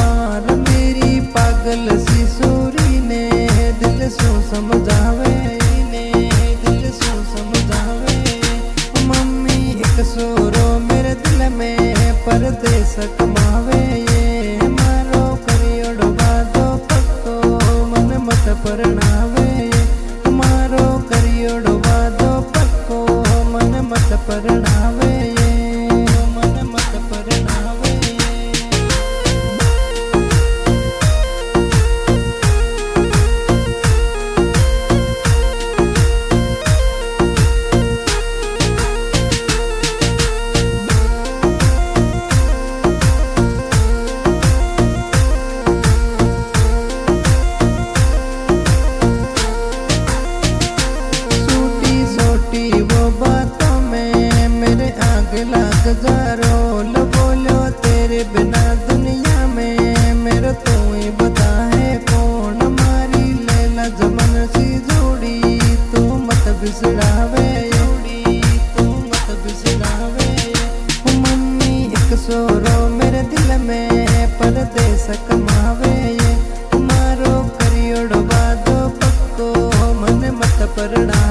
मार मेरी पागल सी सूरी ने दिल सो समझावे ने दिल सो समझावे। मम्मी एक सोरो मेरे दिल में परदेस कमावे ये मारो करियोड़ो बादो पक्को मन मत परणावे मारो करियोड़ो बादो पक्को मन मत परणावे मन मत परणावे। वो बातों में मेरे आग लग जा रोल बोलो तेरे बिना दुनिया में मेरा तू ही बता है कौन हमारी लैला जमन सी जोड़ी तू मत बिसरावे तू मत बिसरावे। मम्मी एक सोरो मेरे दिल में परदेस कमावे ये मारो करियोड़ो बादो पक्को मन मत परना